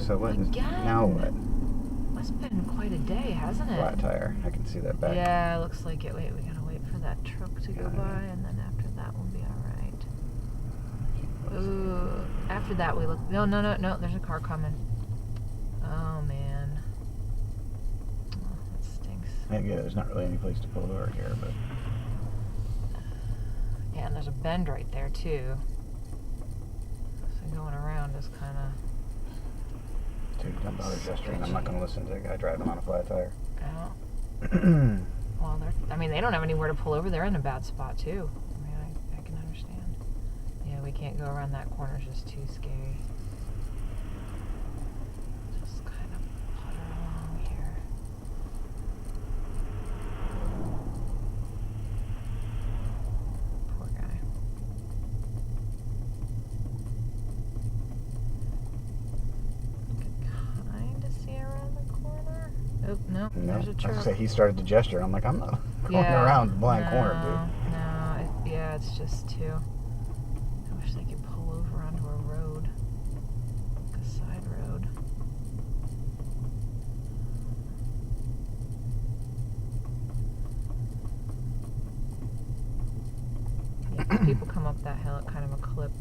So what is Again? now what? Must have been quite a day, hasn't it? Flat tire. I can see that back. Yeah, looks like it. Wait, we gotta wait for that truck to go by, and then after that we'll be alright. Ooh, after that we look. No, there's a car coming. Oh, man. Oh, that stinks. Yeah, there's not really any place to pull over here, but... Yeah, and there's a bend right there, too. So going around is kind of... Dude, don't bother gesturing. I'm not going to listen to a guy driving on a flat tire. Oh. Well, they don't have anywhere to pull over. They're in a bad spot, too. I mean, I can understand. Yeah, we can't go around that corner. It's just too scary. Just kind of putter along here. Poor guy. Kind of see around the corner. Oh, no, there's a truck. I say he started to gesture. I'm like, I'm not going around the blind corner, dude. No, yeah, it's just too. I wish they could pull over onto a road, like a side road. Yeah, 'cause people come up that hill at kind of a clip.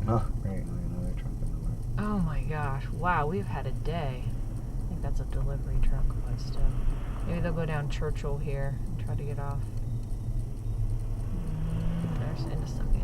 Oh, great. Another truck in the way. Oh my gosh, wow, we've had a day. I think that's a delivery truck, but still. Maybe they'll go down Churchill here and try to get off. There's into something